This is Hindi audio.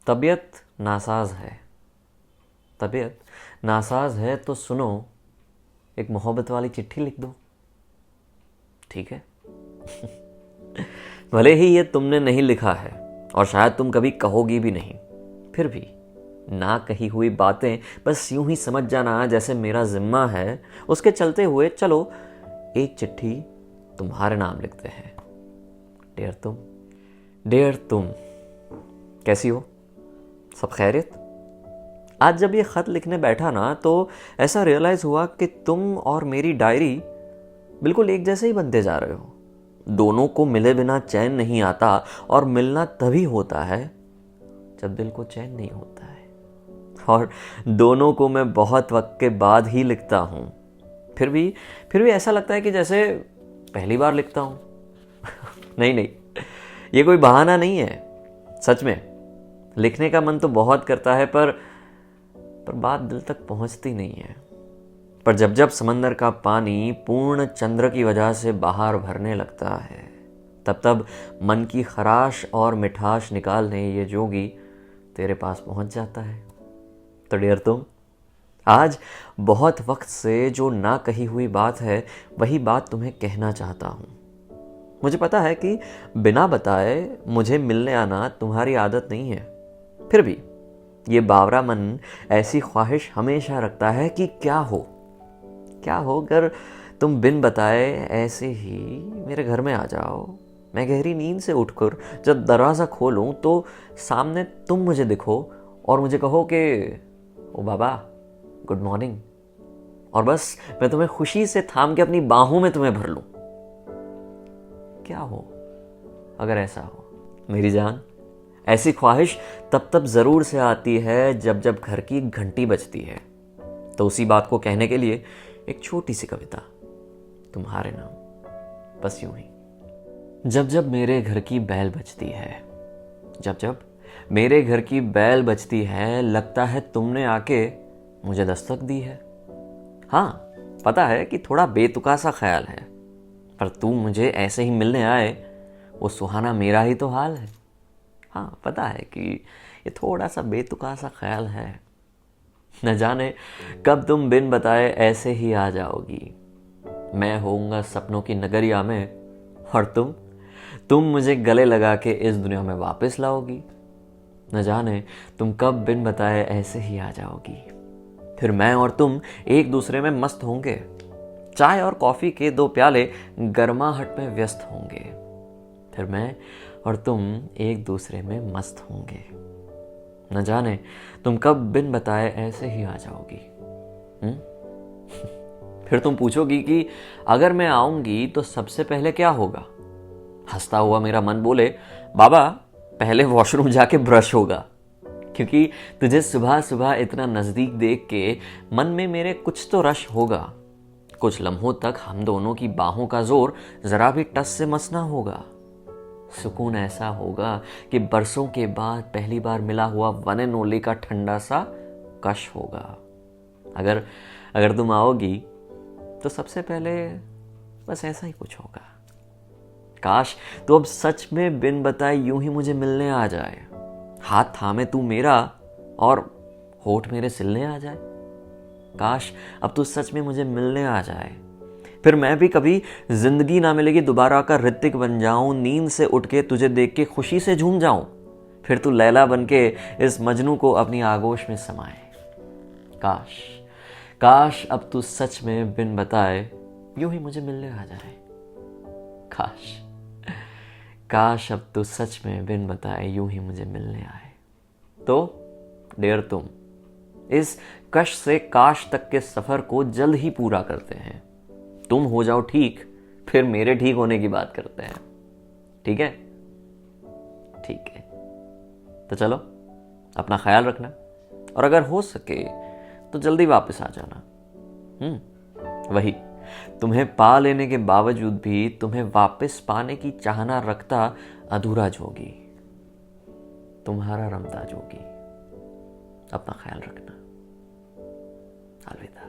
तबीयत नासाज है। तबीयत नासाज है तो सुनो, एक मोहब्बत वाली चिट्ठी लिख दो, ठीक है? भले ही ये तुमने नहीं लिखा है और शायद तुम कभी कहोगी भी नहीं, फिर भी ना कही हुई बातें बस यूं ही समझ जाना जैसे मेरा जिम्मा है। उसके चलते हुए चलो एक चिट्ठी तुम्हारे नाम लिखते हैं। डियर तुम, डियर तुम, कैसी हो? सब खैरियत? आज जब ये ख़त लिखने बैठा ना तो ऐसा रियलाइज़ हुआ कि तुम और मेरी डायरी बिल्कुल एक जैसे ही बनते जा रहे हो। दोनों को मिले बिना चैन नहीं आता और मिलना तभी होता है जब दिल को चैन नहीं होता है। और दोनों को मैं बहुत वक्त के बाद ही लिखता हूँ। फिर भी ऐसा लगता है कि जैसे पहली बार लिखता हूँ। नहीं नहीं, ये कोई बहाना नहीं है। सच में लिखने का मन तो बहुत करता है, पर बात दिल तक पहुंचती नहीं है। पर जब जब समंदर का पानी पूर्ण चंद्र की वजह से बाहर भरने लगता है, तब तब मन की खराश और मिठास निकालने ये जोगी तेरे पास पहुंच जाता है। तो डियर तुम, आज बहुत वक्त से जो ना कही हुई बात है वही बात तुम्हें कहना चाहता हूँ। मुझे पता है कि बिना बताए मुझे मिलने आना तुम्हारी आदत नहीं है, फिर भी ये बावरा मन ऐसी ख्वाहिश हमेशा रखता है कि क्या हो अगर तुम बिन बताए ऐसे ही मेरे घर में आ जाओ। मैं गहरी नींद से उठकर जब दरवाज़ा खोलूं तो सामने तुम मुझे दिखो और मुझे कहो कि ओ बाबा, गुड मॉर्निंग, और बस मैं तुम्हें खुशी से थाम के अपनी बाहों में तुम्हें भर लूं। क्या हो अगर ऐसा हो मेरी जान? ऐसी ख्वाहिश तब ज़रूर से आती है जब जब घर की घंटी बजती है। तो उसी बात को कहने के लिए एक छोटी सी कविता तुम्हारे नाम, बस यूं ही। जब जब मेरे घर की बैल बजती है, जब जब मेरे घर की बैल बजती है, लगता है तुमने आके मुझे दस्तक दी है। हाँ, पता है कि थोड़ा बेतुका सा ख्याल है, पर तू मुझे ऐसे ही मिलने आए, वो सुहाना मेरा ही तो हाल है। हाँ, पता है कि ये थोड़ा सा बेतुका सा ख्याल है। न जाने कब तुम बिन बताए ऐसे ही आ जाओगी। मैं होऊंगा सपनों की नगरिया में और तुम मुझे गले लगा के इस दुनिया में वापस लाओगी। न जाने तुम कब बिन बताए ऐसे ही आ जाओगी। फिर मैं और तुम एक दूसरे में मस्त होंगे, चाय और कॉफी के 2 प्याले गर्माहट में व्यस्त होंगे। फिर मैं और तुम एक दूसरे में मस्त होंगे। न जाने तुम कब बिन बताए ऐसे ही आ जाओगी। फिर तुम पूछोगी कि अगर मैं आऊंगी तो सबसे पहले क्या होगा? हंसता हुआ मेरा मन बोले, बाबा पहले वॉशरूम जाके ब्रश होगा, क्योंकि तुझे सुबह सुबह इतना नजदीक देख के मन में मेरे कुछ तो रश होगा। कुछ लम्हों तक हम दोनों की बाहों का जोर जरा भी टस से मस ना होगा। सुकून ऐसा होगा कि बरसों के बाद पहली बार मिला हुआ वन एंड ओनली का ठंडा सा कश होगा। अगर तुम आओगी तो सबसे पहले बस ऐसा ही कुछ होगा। काश तू अब सच में बिन बताए यूं ही मुझे मिलने आ जाए, हाथ थामे तू मेरा और होठ मेरे सिलने आ जाए। काश अब तू सच में मुझे मिलने आ जाए, फिर मैं भी कभी जिंदगी ना मिलेगी दोबारा का ऋतिक बन जाऊं, नींद से उठ के तुझे देख के खुशी से झूम जाऊं। फिर तू लैला बन के इस मजनू को अपनी आगोश में समाए। काश अब तू सच में बिन बताए यूं ही मुझे मिलने आ जाए। काश अब तू सच में बिन बताए यूं ही मुझे मिलने आए। तो डियर तुम, इस कश से काश तक के सफर को जल्द ही पूरा करते हैं। तुम हो जाओ ठीक, फिर मेरे ठीक होने की बात करते हैं। ठीक है? ठीक है, तो चलो अपना ख्याल रखना, और अगर हो सके तो जल्दी वापस आ जाना। वही तुम्हें पा लेने के बावजूद भी तुम्हें वापस पाने की चाहना रखता अधूरा जोगी, तुम्हारा रमता जोगी। अपना ख्याल रखना। अलविदा।